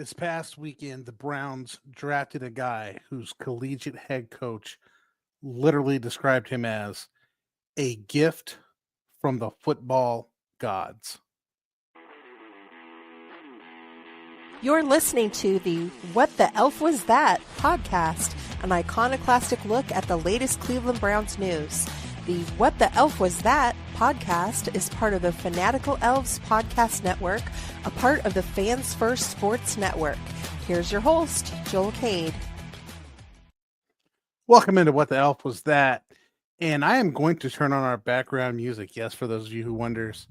This past weekend, the Browns drafted a guy whose collegiate head coach literally described him as a gift from the football gods. You're listening to the What the Elf Was That podcast, an iconoclastic look at the latest Cleveland Browns news. The What the Elf Was That podcast is part of the Fanatical Elves podcast network, a part of the Fans First Sports Network. Here's your host, Joel Cade. Welcome into What the Elf Was That? And I am going to turn on our background music. Yes, for those of you who wonders,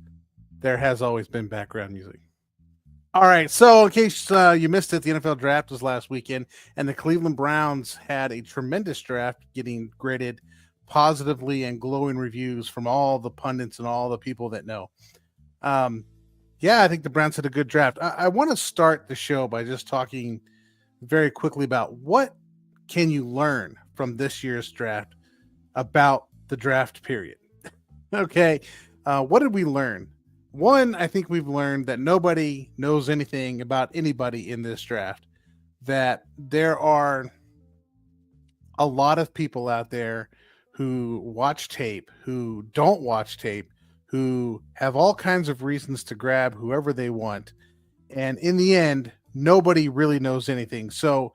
there has always been background music. All right, so in case you missed it, the NFL draft was last weekend, and the Cleveland Browns had a tremendous draft, getting graded positively and glowing reviews from all the pundits and all the people that know. I think the Browns had a good draft. I want to start the show by just talking very quickly about what can you learn from this year's draft about the draft period. Okay, what did we learn? One, I think we've learned that nobody knows anything about anybody in this draft, that there are a lot of people out there who watch tape, who don't watch tape, who have all kinds of reasons to grab whoever they want. And in the end, nobody really knows anything. So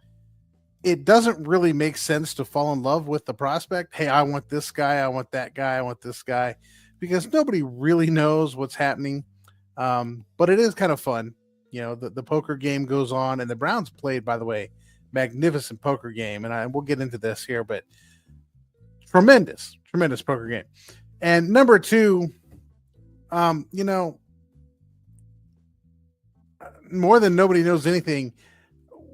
it doesn't really make sense to fall in love with the prospect. Hey, I want this guy. I want that guy. I want this guy. Because nobody really knows what's happening. But it is kind of fun. You know, the poker game goes on, and the Browns played, by the way, magnificent poker game. And we'll get into this here, but tremendous poker game. And number two, more than nobody knows anything,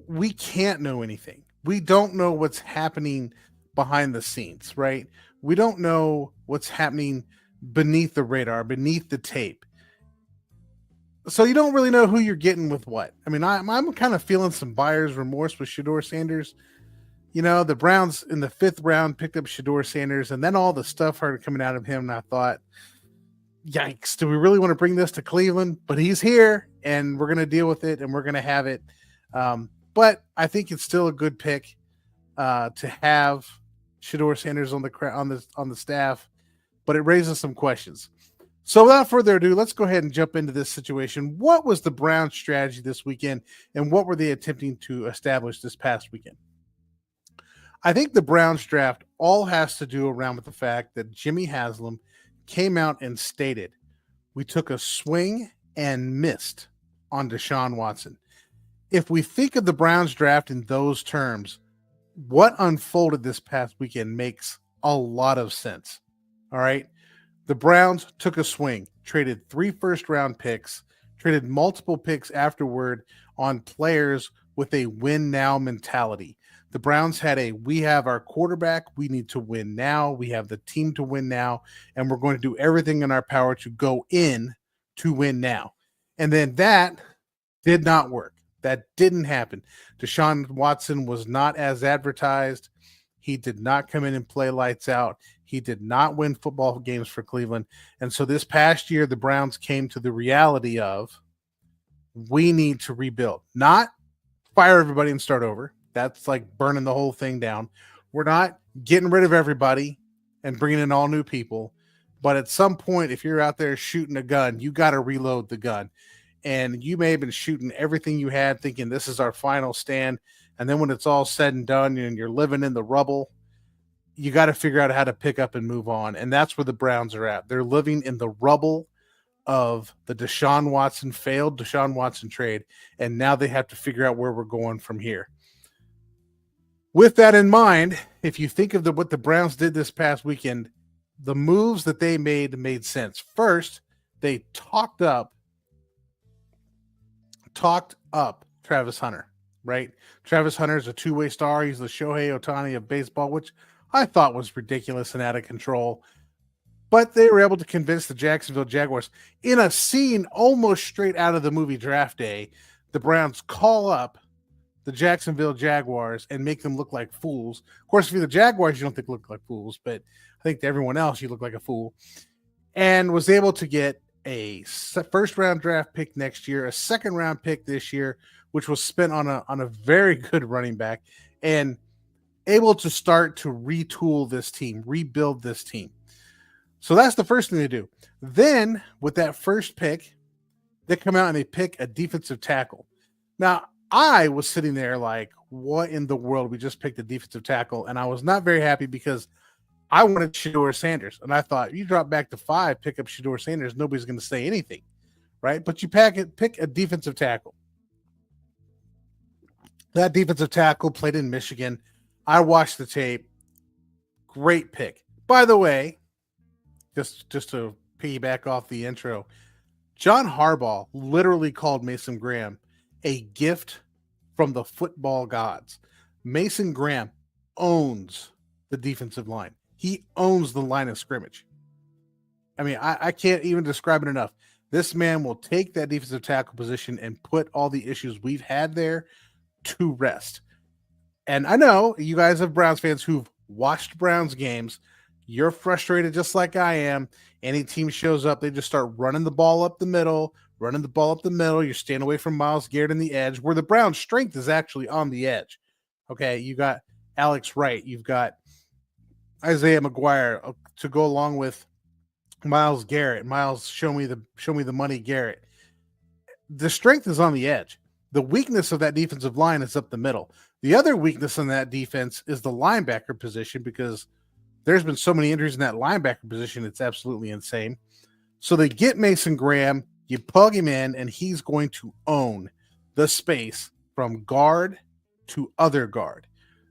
we can't know anything. We don't know what's happening behind the scenes, right? We don't know what's happening beneath the radar, beneath the tape. So you don't really know who you're getting with what. I mean, I'm kind of feeling some buyer's remorse with Shedeur Sanders. You know, the Browns in the 5th round picked up Shedeur Sanders, and then all the stuff started coming out of him, and I thought, yikes, do we really want to bring this to Cleveland? But he's here, and we're going to deal with it, and we're going to have it. But I think it's still a good pick to have Shedeur Sanders on the staff. But it raises some questions. So without further ado, let's go ahead and jump into this situation. What was the Browns' strategy this weekend, and what were they attempting to establish this past weekend? I think the Browns draft all has to do around with the fact that Jimmy Haslam came out and stated, we took a swing and missed on Deshaun Watson. If we think of the Browns draft in those terms, what unfolded this past weekend makes a lot of sense. All right. The Browns took a swing, traded 3 first-round picks, traded multiple picks afterward on players with a win-now mentality. The Browns had we have our quarterback, we need to win now, we have the team to win now, and we're going to do everything in our power to go in to win now. And then that did not work. That didn't happen. Deshaun Watson was not as advertised. He did not come in and play lights out. He did not win football games for Cleveland. And so this past year, the Browns came to the reality of we need to rebuild, not fire everybody and start over. That's like burning the whole thing down. We're not getting rid of everybody and bringing in all new people. But at some point, if you're out there shooting a gun, you got to reload the gun. And you may have been shooting everything you had thinking this is our final stand. And then when it's all said and done and you're living in the rubble, you got to figure out how to pick up and move on. And that's where the Browns are at. They're living in the rubble of the failed Deshaun Watson trade. And now they have to figure out where we're going from here. With that in mind, if you think of what the Browns did this past weekend, the moves that they made sense. First, they talked up Travis Hunter, right? Travis Hunter is a two-way star. He's the Shohei Ohtani of baseball, which I thought was ridiculous and out of control. But they were able to convince the Jacksonville Jaguars in a scene almost straight out of the movie Draft Day. The Browns call up the Jacksonville Jaguars and make them look like fools. Of course, if you're the Jaguars, you don't think look like fools, but I think to everyone else, you look like a fool. And was able to get first round draft pick next year, a second round pick this year, which was spent on a very good running back, and able to start to retool this team, rebuild this team. So that's the first thing they do. Then with that first pick, they come out and they pick a defensive tackle. Now, I was sitting there like, what in the world? We just picked a defensive tackle. And I was not very happy because I wanted Shedeur Sanders. And I thought, you drop back to 5, pick up Shedeur Sanders, nobody's going to say anything, right? But you pick a defensive tackle. That defensive tackle played in Michigan. I watched the tape. Great pick. By the way, just to piggyback off the intro, John Harbaugh literally called Mason Graham a gift from the football gods. Mason Graham owns the defensive line. He owns the line of scrimmage. I mean, I can't even describe it enough. This man will take that defensive tackle position and put all the issues we've had there to rest. And I know you guys have Browns fans who've watched Browns games. You're frustrated just like I am. Any team shows up, they just start running the ball up the middle. You're staying away from Myles Garrett on the edge, where the Browns' strength is actually on the edge. Okay, you got Alex Wright. You've got Isaiah McGuire to go along with Myles Garrett. Myles, show me the money, Garrett. The strength is on the edge. The weakness of that defensive line is up the middle. The other weakness in that defense is the linebacker position, because there's been so many injuries in that linebacker position. It's absolutely insane. So they get Mason Graham, you plug him in, and he's going to own the space from guard to other guard.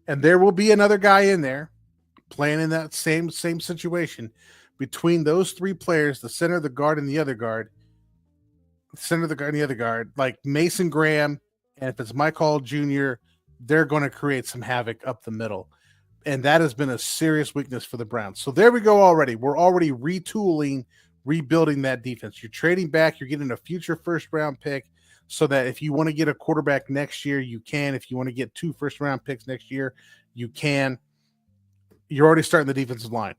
And there will be another guy in there playing in that same situation between those 3 players, the center, the guard, and the other guard. The center, the guard, and the other guard, like Mason Graham, and if it's Mike Hall Jr., they're going to create some havoc up the middle. And that has been a serious weakness for the Browns. So there we go already. We're already retooling, rebuilding that defense. You're trading back. You're getting a future first-round pick so that if you want to get a quarterback next year, you can. If you want to get 2 first-round picks next year, you can. You're already starting the defensive line.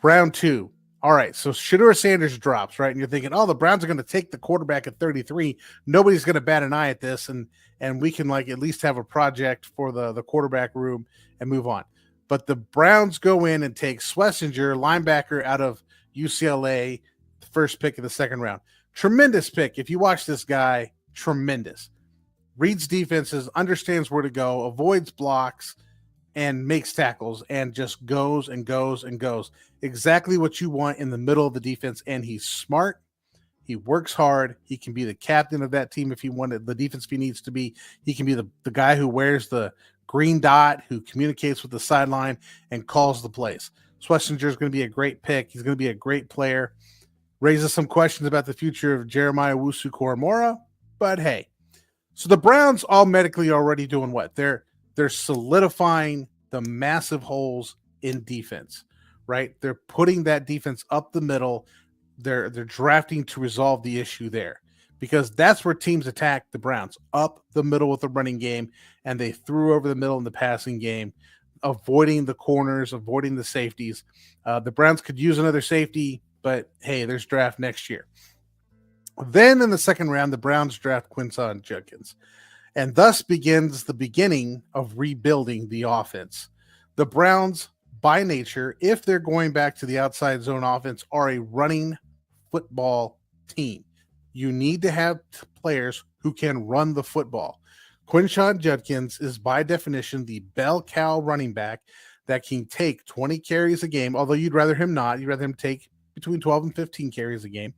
Round 2. All right, so Shedeur Sanders drops, right? And you're thinking, oh, the Browns are going to take the quarterback at 33. Nobody's going to bat an eye at this, and we can like at least have a project for the quarterback room and move on. But the Browns go in and take Schlesinger, linebacker out of UCLA, the first pick of the second round. Tremendous pick. If you watch this guy, tremendous. Reads defenses, understands where to go, avoids blocks, and makes tackles, and just goes and goes and goes. Exactly what you want in the middle of the defense. And he's smart. He works hard. He can be the captain of that team if he wanted the defense, if he needs to be. He can be the guy who wears the green dot, who communicates with the sideline and calls the plays. Schlesinger is going to be a great pick. He's going to be a great player. Raises some questions about the future of Jeremiah Owusu-Koramoah, but hey. So the Browns automatically already doing what? They're solidifying the massive holes in defense, right? They're putting that defense up the middle. They're drafting to resolve the issue there, because that's where teams attack the Browns, up the middle with the running game, and they threw over the middle in the passing game, avoiding the corners, avoiding the safeties. The Browns could use another safety, but hey, there's draft next year. Then in the second round, the Browns draft Quinshon Judkins. And thus begins the beginning of rebuilding the offense. The Browns, by nature, if they're going back to the outside zone offense, are a running football team. You need to have players who can run the football. Quinshon Judkins is, by definition, the bell cow running back that can take 20 carries a game, although you'd rather him not. You'd rather him take between 12 and 15 carries a game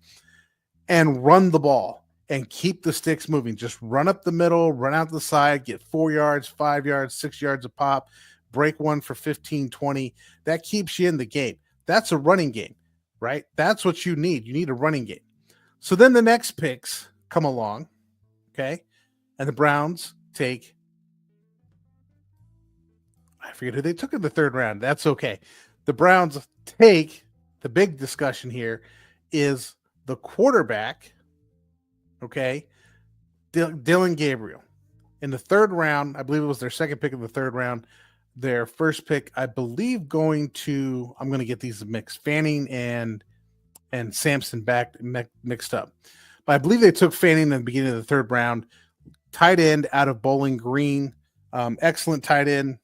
and run the ball and keep the sticks moving. Just run up the middle, run out the side, get 4 yards, 5 yards, 6 yards a pop, break one for 15, 20. That keeps you in the game. That's a running game, right? That's what you need. You need a running game. So then the next picks come along, okay? And the Browns take, I forget who they took in the third round. That's okay. The Browns take, the big discussion here is the quarterback, okay, Dillon Gabriel. In the third round, I believe it was their second pick of the third round. Their first pick, I believe, going to, I'm going to get these mixed, Fanning and and Sampson mixed up. But I believe they took Fanning in the beginning of the third round. Tight end out of Bowling Green. Excellent tight end.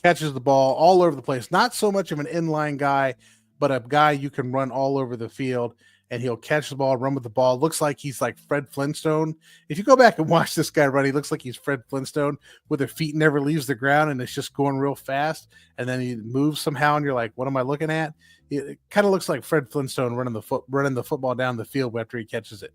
Catches the ball all over the place. Not so much of an inline guy, but a guy you can run all over the field, and he'll catch the ball, run with the ball. Looks like he's like Fred Flintstone. If you go back and watch this guy run, he looks like he's Fred Flintstone, where their feet never leaves the ground and it's just going real fast. And then he moves somehow, and you're like, what am I looking at? It kind of looks like Fred Flintstone running the football down the field after he catches it.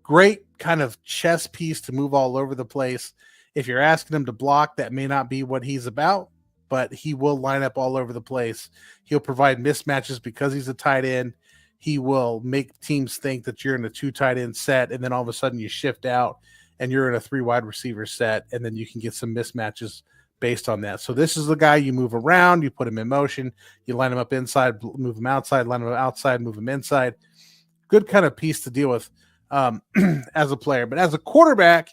Great kind of chess piece to move all over the place. If you're asking him to block, that may not be what he's about, but he will line up all over the place. He'll provide mismatches because he's a tight end. He will make teams think that you're in a 2 tight end set, and then all of a sudden you shift out and you're in a 3 wide receiver set, and then you can get some mismatches based on that. So this is the guy you move around, you put him in motion, you line him up inside, move him outside, line him outside, move him inside. Good kind of piece to deal with as a player. But as a quarterback,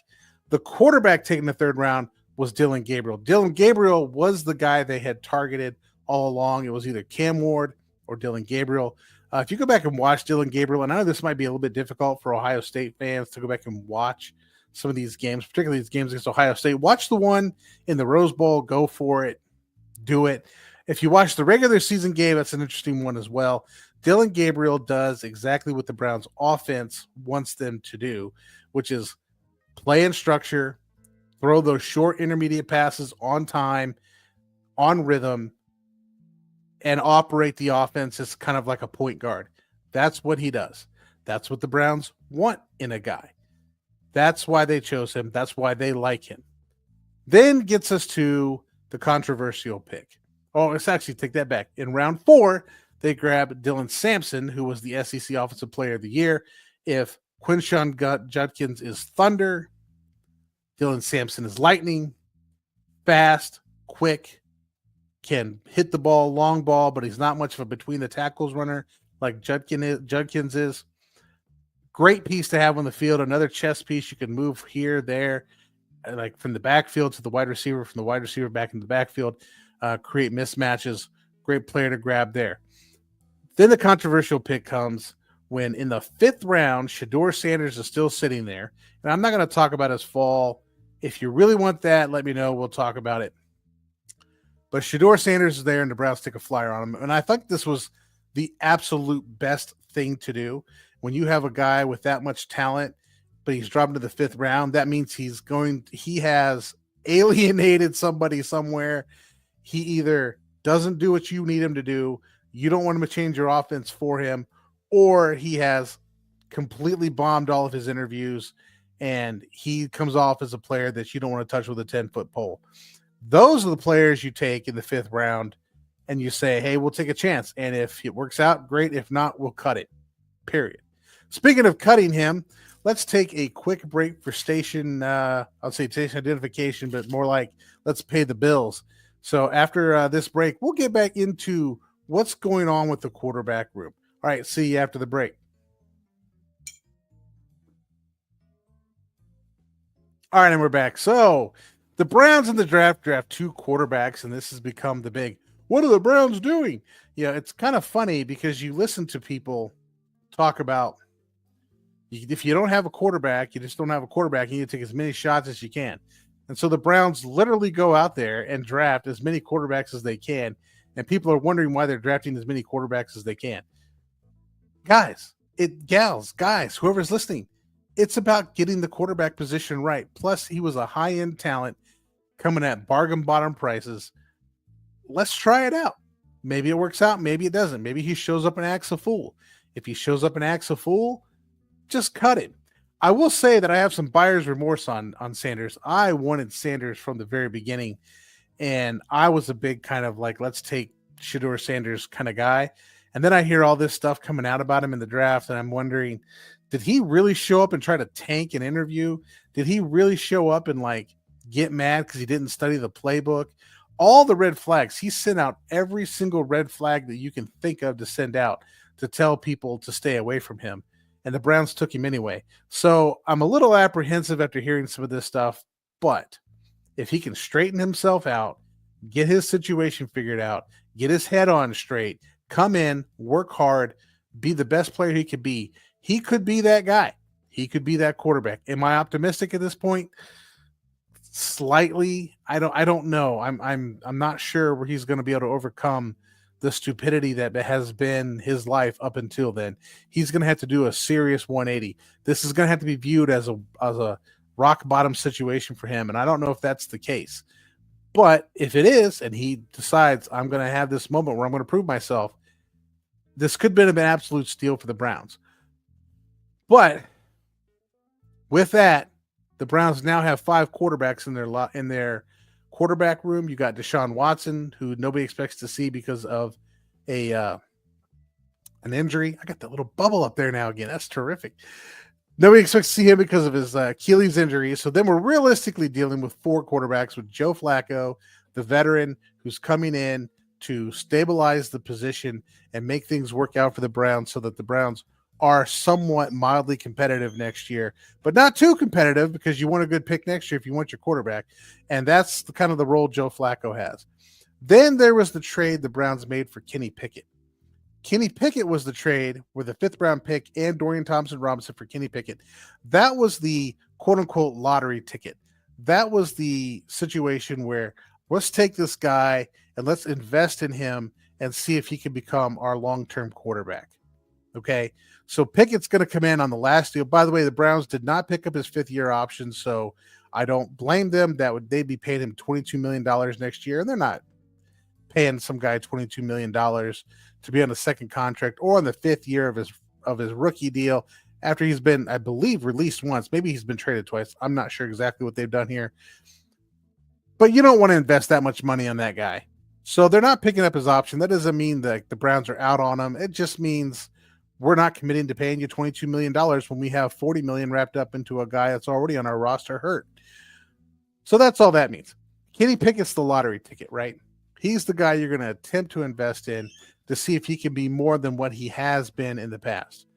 the quarterback taking the third round was Dillon Gabriel. Dillon Gabriel was the guy they had targeted all along. It was either Cam Ward or Dillon Gabriel. If you go back and watch Dillon Gabriel, and I know this might be a little bit difficult for Ohio State fans to go back and watch some of these games, particularly these games against Ohio State. Watch the one in the Rose Bowl. Go for it. Do it. If you watch the regular season game, that's an interesting one as well. Dillon Gabriel does exactly what the Browns offense wants them to do, which is play in structure, throw those short intermediate passes on time, on rhythm, and operate the offense as kind of like a point guard. That's what he does. That's what the Browns want in a guy. That's why they chose him. That's why they like him. Then gets us to the controversial pick. Oh, let's actually take that back. In round 4, they grabbed Dylan Sampson, who was the SEC Offensive Player of the Year. If Quinshon Judkins is thunder, Dylan Sampson is lightning, fast, quick, can hit the ball, long ball, but he's not much of a between the tackles runner like Judkins is. Great piece to have on the field. Another chess piece. You can move here, there, like from the backfield to the wide receiver, from the wide receiver back in the backfield, create mismatches. Great player to grab there. Then the controversial pick comes when in the 5th round, Shedeur Sanders is still sitting there. And I'm not going to talk about his fall. If you really want that, let me know. We'll talk about it. But Shedeur Sanders is there, and the Browns take a flyer on him. And I think this was the absolute best thing to do. When you have a guy with that much talent, but he's dropped to the 5th round, that means he has alienated somebody somewhere. He either doesn't do what you need him to do, you don't want him to change your offense for him, or he has completely bombed all of his interviews, and he comes off as a player that you don't want to touch with a 10-foot pole. Those are the players you take in the 5th round, and you say, hey, we'll take a chance. And if it works out, great. If not, we'll cut it, period. Speaking of cutting him, let's take a quick break for station identification, but more like let's pay the bills. So after this break, we'll get back into what's going on with the quarterback room. All right, see you after the break. All right, and we're back. So the Browns in the draft 2 quarterbacks, and this has become the big, what are the Browns doing? Yeah, it's kind of funny because you listen to people talk about, if you don't have a quarterback, you just don't have a quarterback. You need to take as many shots as you can. And so the Browns literally go out there and draft as many quarterbacks as they can. And people are wondering why they're drafting as many quarterbacks as they can. Guys, whoever's listening, it's about getting the quarterback position right. Plus, he was a high-end talent coming at bargain bottom prices. Let's try it out. Maybe it works out. Maybe it doesn't. Maybe he shows up and acts a fool. If he shows up and acts a fool, just cut him. I will say that I have some buyer's remorse on Sanders. I wanted Sanders from the very beginning, and I was a big kind of like, let's take Shedeur Sanders kind of guy. And then I hear all this stuff coming out about him in the draft, and I'm wondering, did he really show up and try to tank an interview? Did he really show up and like get mad because he didn't study the playbook? All the red flags. He sent out every single red flag that you can think of to send out to tell people to stay away from him. And the Browns took him anyway. So I'm a little apprehensive after hearing some of this stuff, but if he can straighten himself out, get his situation figured out, get his head on straight, come in, work hard, be the best player he could be, he could be that guy. He could be that quarterback. Am I optimistic at this point? Slightly. I don't know. I'm not sure where he's going to be able to overcome the stupidity that has been his life up until then. He's going to have to do a serious 180. This is going to have to be viewed as a rock bottom situation for him, and I don't know if that's the case. But if it is, and he decides I'm going to have this moment where I'm going to prove myself, this could have been an absolute steal for the Browns. But with that, the Browns now have 5 quarterbacks in their quarterback room. You got Deshaun Watson, who nobody expects to see because of an injury. I got that little bubble up there now again. That's terrific. Nobody expects to see him because of his Achilles injury. So then we're realistically dealing with 4 quarterbacks with Joe Flacco, the veteran who's coming in to stabilize the position and make things work out for the Browns so that the Browns are somewhat mildly competitive next year, but not too competitive because you want a good pick next year if you want your quarterback. And that's the kind of the role Joe Flacco has. Then there was the trade the Browns made for Kenny Pickett. Kenny Pickett was the trade where the 5th round pick and Dorian Thompson-Robinson for Kenny Pickett. That was the quote unquote lottery ticket. That was the situation where let's take this guy and let's invest in him and see if he can become our long-term quarterback. Okay. So Pickett's going to come in on the last deal. By the way, the Browns did not pick up his 5th-year option, so I don't blame them. They'd be paying him $22 million next year, and they're not paying some guy $22 million to be on the 2nd contract or on the 5th year of his rookie deal after he's been, I believe, released once. Maybe he's been traded twice. I'm not sure exactly what they've done here. But you don't want to invest that much money on that guy. So they're not picking up his option. That doesn't mean that the Browns are out on him. It just means we're not committing to paying you $22 million when we have $40 million wrapped up into a guy that's already on our roster hurt. So that's all that means. Kenny Pickett's the lottery ticket, right? He's the guy you're going to attempt to invest in to see if he can be more than what he has been in the past.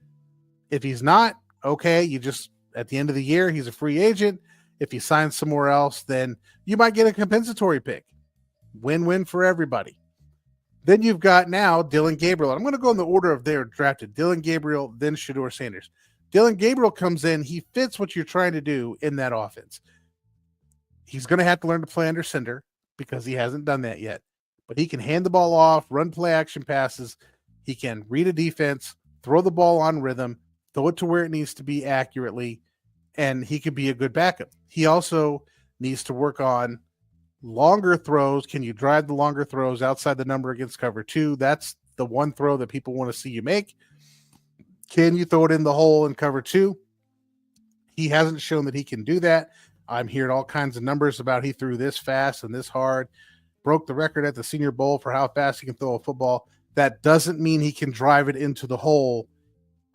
If he's not, okay, you just, at the end of the year, he's a free agent. If he signs somewhere else, then you might get a compensatory pick. Win-win for everybody. Then you've got now Dillon Gabriel. I'm going to go in the order of their drafted. Dillon Gabriel, then Shedeur Sanders. Dillon Gabriel comes in. He fits what you're trying to do in that offense. He's going to have to learn to play under center because he hasn't done that yet. But he can hand the ball off, run play action passes. He can read a defense, throw the ball on rhythm, throw it to where it needs to be accurately, and he could be a good backup. He also needs to work on longer throws. Can you drive the longer throws outside the number against cover 2? That's the one throw that people want to see you make. Can you throw it in the hole in cover 2? He hasn't shown that he can do that. I'm hearing all kinds of numbers about he threw this fast and this hard, broke the record at the Senior Bowl for how fast he can throw a football. That doesn't mean he can drive it into the hole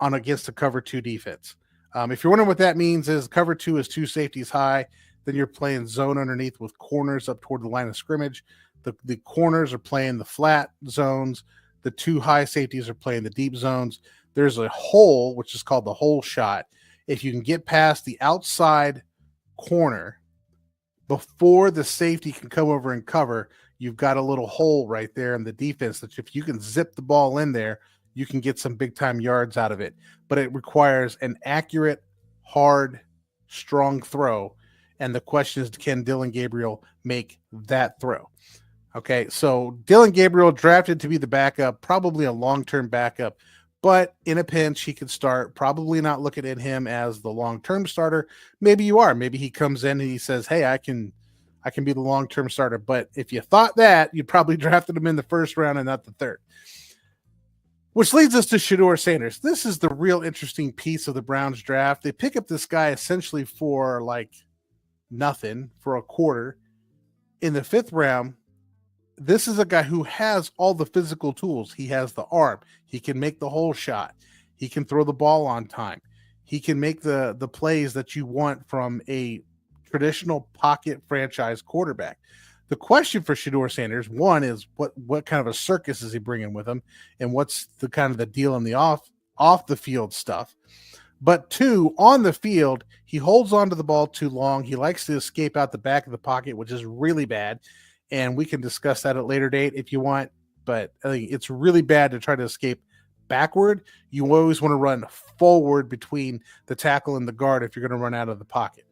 on against a cover 2 defense. If you're wondering what that means, is cover 2 is 2 safeties high. Then you're playing zone underneath with corners up toward the line of scrimmage. The corners are playing the flat zones. The 2 high safeties are playing the deep zones. There's a hole, which is called the hole shot. If you can get past the outside corner before the safety can come over and cover, you've got a little hole right there in the defense that if you can zip the ball in there, you can get some big-time yards out of it. But it requires an accurate, hard, strong throw. And the question is, can Dillon Gabriel make that throw? Okay, so Dillon Gabriel drafted to be the backup, probably a long-term backup, but in a pinch, he could start. Probably not looking at him as the long-term starter. Maybe you are. Maybe he comes in and he says, hey, I can be the long-term starter. But if you thought that, you probably drafted him in the 1st round and not the 3rd. Which leads us to Shedeur Sanders. This is the real interesting piece of the Browns draft. They pick up this guy essentially for like nothing, for a quarter. In the 5th round, this is a guy who has all the physical tools. He has the arm. He can make the hole shot. He can throw the ball on time. He can make the plays that you want from a traditional pocket franchise quarterback. The question for Shedeur Sanders, one, is what kind of a circus is he bringing with him, and what's the kind of the deal in the off the field stuff. But 2, on the field, he holds onto the ball too long. He likes to escape out the back of the pocket, which is really bad. And we can discuss that at a later date if you want. But I think it's really bad to try to escape backward. You always want to run forward between the tackle and the guard if you're going to run out of the pocket.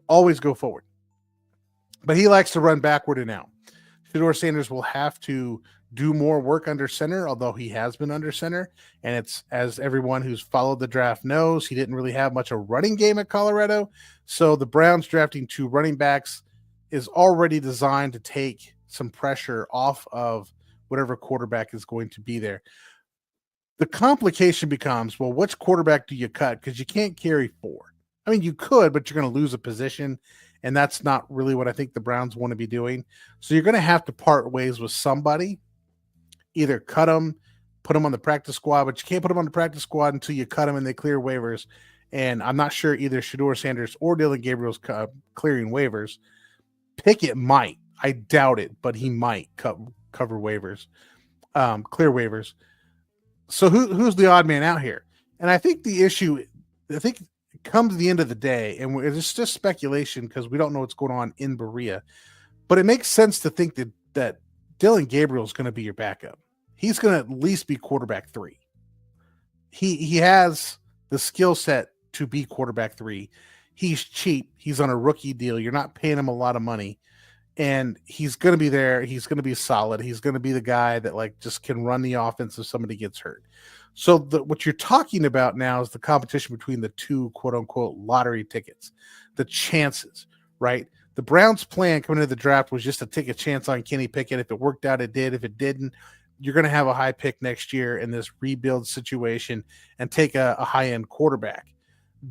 Always go forward. But he likes to run backward and out. Shedeur Sanders will have to do more work under center, although he has been under center. And it's, as everyone who's followed the draft knows, he didn't really have much of a running game at Colorado. So the Browns drafting 2 running backs is already designed to take some pressure off of whatever quarterback is going to be there. The complication becomes, well, which quarterback do you cut? Because you can't carry 4. I mean, you could, but you're going to lose a position, and that's not really what I think the Browns want to be doing. So you're going to have to part ways with somebody, either cut them, put them on the practice squad, but you can't put them on the practice squad until you cut them and they clear waivers. And I'm not sure either Shedeur Sanders or Dillon Gabriel's clearing waivers. Pickett might. I doubt it, but he might cover waivers, clear waivers. So who's the odd man out here? And I think the issue, it comes to the end of the day, and it's just speculation because we don't know what's going on in Berea, but it makes sense to think that Dillon Gabriel is going to be your backup. He's going to at least be quarterback 3. He has the skill set to be quarterback 3. He's cheap. He's on a rookie deal. You're not paying him a lot of money. And he's going to be there. He's going to be solid. He's going to be the guy that just can run the offense if somebody gets hurt. So what you're talking about now is the competition between the 2 quote unquote lottery tickets, the chances, right? The Browns' plan coming into the draft was just to take a chance on Kenny Pickett. If it worked out, it did. If it didn't, you're going to have a high pick next year in this rebuild situation and take a high-end quarterback.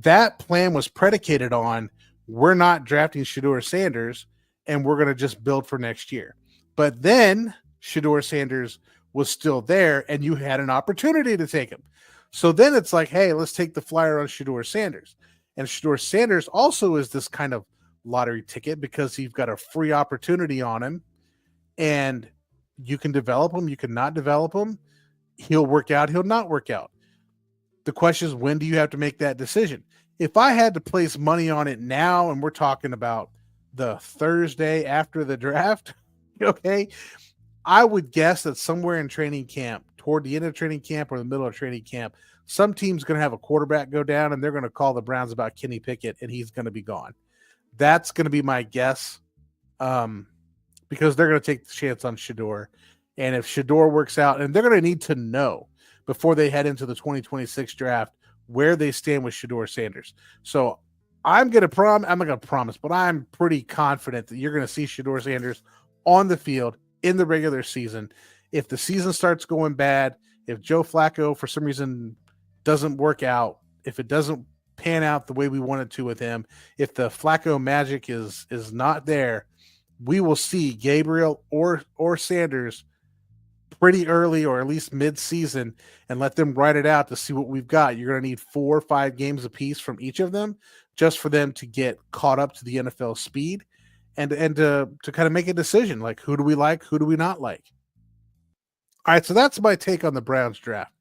That plan was predicated on, we're not drafting Shedeur Sanders, and we're going to just build for next year. But then Shedeur Sanders was still there, and you had an opportunity to take him. So then it's like, hey, let's take the flyer on Shedeur Sanders. And Shedeur Sanders also is this kind of lottery ticket because you've got a free opportunity on him, and you can develop him, you can not develop him. He'll work out, he'll not work out. The question is, when do you have to make that decision? If I had to place money on it now, and we're talking about the Thursday after the draft, okay, I would guess that somewhere in training camp, toward the end of training camp or the middle of training camp, some team's going to have a quarterback go down, and they're going to call the Browns about Kenny Pickett, and he's going to be gone. That's going to be my guess, because they're going to take the chance on Shedeur. And if Shedeur works out, and they're going to need to know before they head into the 2026 draft where they stand with Shedeur Sanders. So I'm not going to promise, but I'm pretty confident that you're going to see Shedeur Sanders on the field in the regular season. If the season starts going bad, if Joe Flacco for some reason doesn't work out, if it doesn't pan out the way we want it to with him, if the Flacco magic is not there, we will see Gabriel or Sanders pretty early, or at least mid-season, and let them ride it out to see what we've got. You're going to need 4 or 5 games apiece from each of them just for them to get caught up to the NFL speed and to kind of make a decision, like, who do we like, who do we not like? All right, so that's my take on the Browns draft.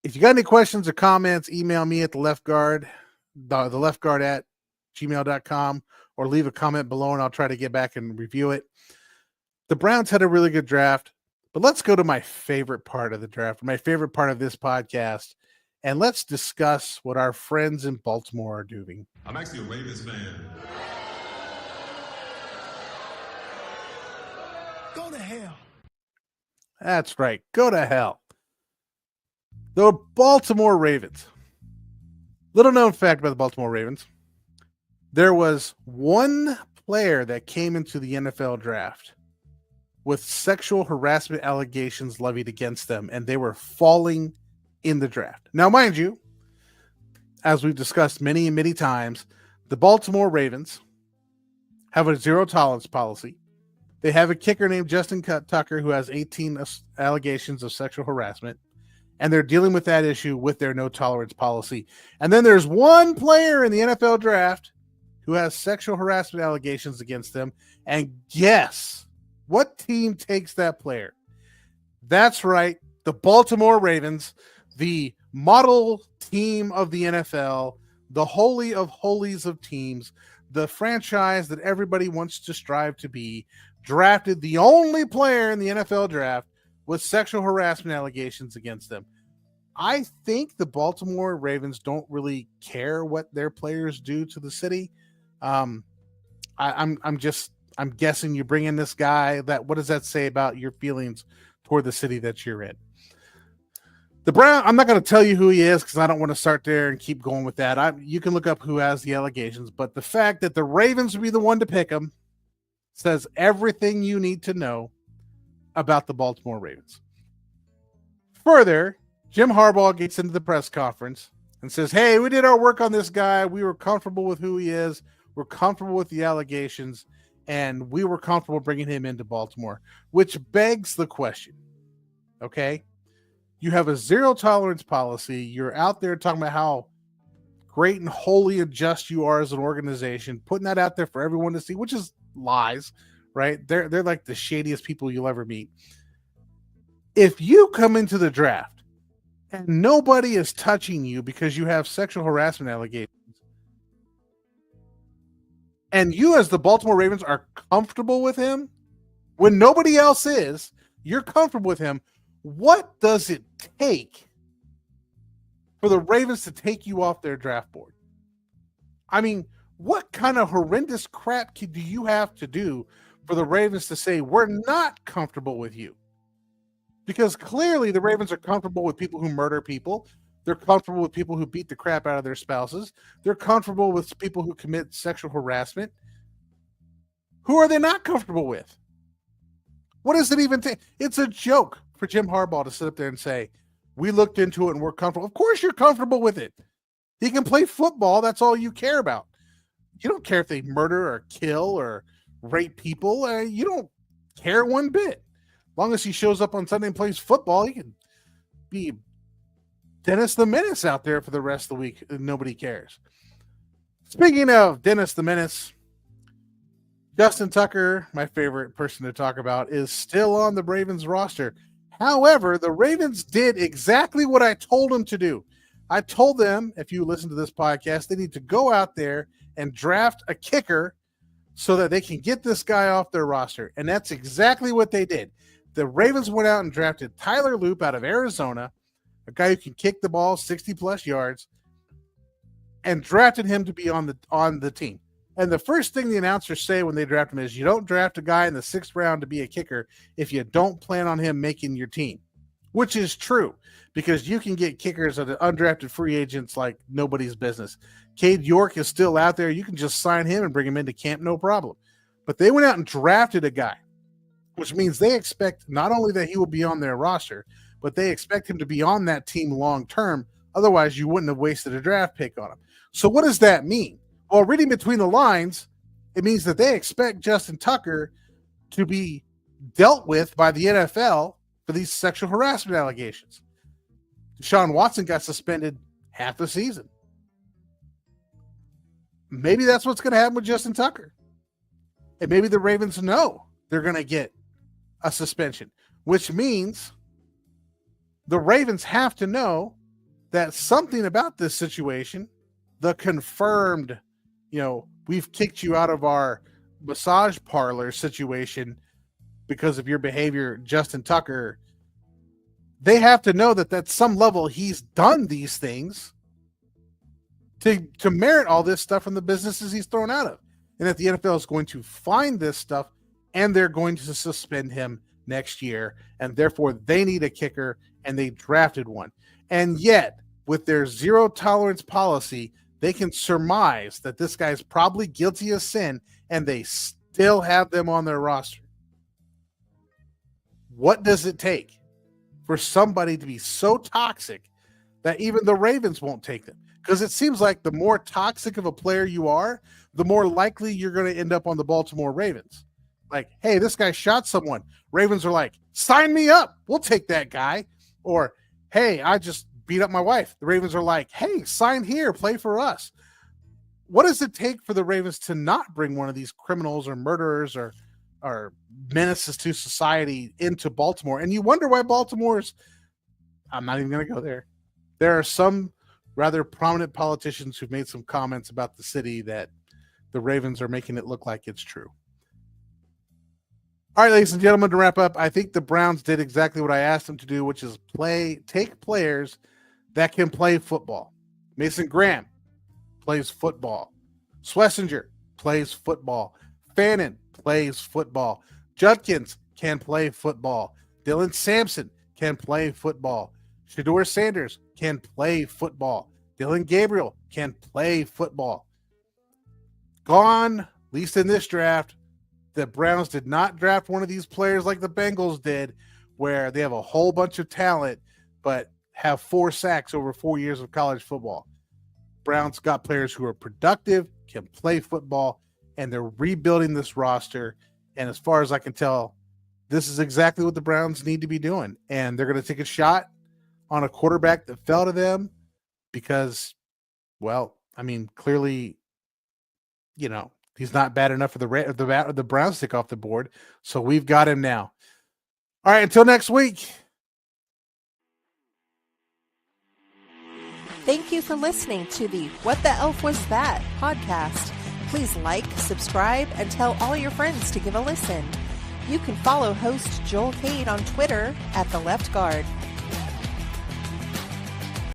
If you got any questions or comments, email me at the leftguard at gmail.com, or leave a comment below and I'll try to get back and review it. The Browns had a really good draft, but let's go to my favorite part of the draft, my favorite part of this podcast, and let's discuss what our friends in Baltimore are doing. I'm actually a Ravens fan. Go to hell. That's right. Go to hell. The Baltimore Ravens. Little known fact about the Baltimore Ravens. There was one player that came into the NFL draft with sexual harassment allegations levied against them, and they were falling in the draft. Now, mind you, as we've discussed many and many times, the Baltimore Ravens have a zero tolerance policy. They have a kicker named Justin Tucker who has 18 allegations of sexual harassment, and they're dealing with that issue with their no tolerance policy. And then there's one player in the NFL draft who has sexual harassment allegations against them, and guess what team takes that player? That's right, the Baltimore Ravens, the model team of the NFL, the holy of holies of teams, the franchise that everybody wants to strive to be, drafted the only player in the NFL draft with sexual harassment allegations against them. I think the Baltimore Ravens don't really care what their players do to the city. Um, I'm guessing you bring in this guy. What does that say about your feelings toward the city that you're in? The Brown, I'm not going to tell you who he is because I don't want to start there and keep going with that. You can look up who has the allegations, but the fact that the Ravens would be the one to pick him says everything you need to know about the Baltimore Ravens. Further, Jim Harbaugh gets into the press conference and says, hey, we did our work on this guy. We were comfortable with who he is. We're comfortable with the allegations, and we were comfortable bringing him into Baltimore, which begs the question, okay? You have a zero tolerance policy. You're out there talking about how great and holy and just you are as an organization, putting that out there for everyone to see, which is lies, right? They're like the shadiest people you'll ever meet. If you come into the draft and nobody is touching you because you have sexual harassment allegations, and you as the Baltimore Ravens are comfortable with him, when nobody else is, you're comfortable with him, what does it take for the Ravens to take you off their draft board? I mean, what kind of horrendous crap do you have to do for the Ravens to say, we're not comfortable with you? Because clearly the Ravens are comfortable with people who murder people. They're comfortable with people who beat the crap out of their spouses. They're comfortable with people who commit sexual harassment. Who are they not comfortable with? What does it even take? It's a joke for Jim Harbaugh to sit up there and say, we looked into it and we're comfortable. Of course you're comfortable with it. He can play football. That's all you care about. You don't care if they murder or kill or rape people. You don't care one bit. As long as he shows up on Sunday and plays football, he can be Dennis the Menace out there for the rest of the week. And nobody cares. Speaking of Dennis the Menace, Justin Tucker, my favorite person to talk about, is still on the Ravens roster. However, the Ravens did exactly what I told them to do. I told them, if you listen to this podcast, they need to go out there and draft a kicker so that they can get this guy off their roster. And that's exactly what they did. The Ravens went out and drafted Tyler Loop out of Arizona, a guy who can kick the ball 60-plus yards, and drafted him to be on the team. And the first thing the announcers say when they draft him is, you don't draft a guy in the 6th round to be a kicker if you don't plan on him making your team, which is true because you can get kickers at undrafted free agents like nobody's business. Cade York is still out there. You can just sign him and bring him into camp, no problem. But they went out and drafted a guy, which means they expect not only that he will be on their roster, but they expect him to be on that team long term. Otherwise, you wouldn't have wasted a draft pick on him. So what does that mean? Well, reading between the lines, it means that they expect Justin Tucker to be dealt with by the NFL for these sexual harassment allegations. Deshaun Watson got suspended half the season. Maybe that's what's going to happen with Justin Tucker. And maybe the Ravens know they're going to get a suspension, which means the Ravens have to know that something about this situation, the confirmed, we've kicked you out of our massage parlor situation because of your behavior, Justin Tucker, they have to know that at some level he's done these things to merit all this stuff from the businesses he's thrown out of. And that the NFL is going to find this stuff and they're going to suspend him next year. And therefore they need a kicker and they drafted one. And yet with their zero tolerance policy, they can surmise that this guy's probably guilty of sin and they still have them on their roster. What does it take for somebody to be so toxic that even the Ravens won't take them? Because it seems like the more toxic of a player you are, the more likely you're going to end up on the Baltimore Ravens. Like, hey, this guy shot someone. Ravens are like, sign me up. We'll take that guy. Or, hey, I just beat up my wife. The Ravens are like, hey, sign here, play for us. What does it take for the Ravens to not bring one of these criminals or murderers or menaces to society into Baltimore? And you wonder why Baltimore's, I'm not even going to go there. There are some rather prominent politicians who've made some comments about the city that the Ravens are making it look like it's true. All right, ladies and gentlemen, to wrap up, I think the Browns did exactly what I asked them to do, which is take players that can play football. Mason Graham plays football. Schlesinger plays football. Fannin plays football. Judkins can play football. Dylan Sampson can play football. Shedeur Sanders can play football. Dylan Gabriel can play football. Gone, at least in this draft, the Browns did not draft one of these players like the Bengals did, where they have a whole bunch of talent, but have 4 sacks over 4 years of college football. Browns got players who are productive, can play football, and they're rebuilding this roster. And as far as I can tell, this is exactly what the Browns need to be doing. And they're going to take a shot on a quarterback that fell to them because, well, I mean, clearly, you know, he's not bad enough for the Browns to take off the board. So we've got him now. All right, until next week. Thank you for listening to the What the Elf Was That podcast. Please like, subscribe, and tell all your friends to give a listen. You can follow host Joel Cade on Twitter @TheLeftGuard.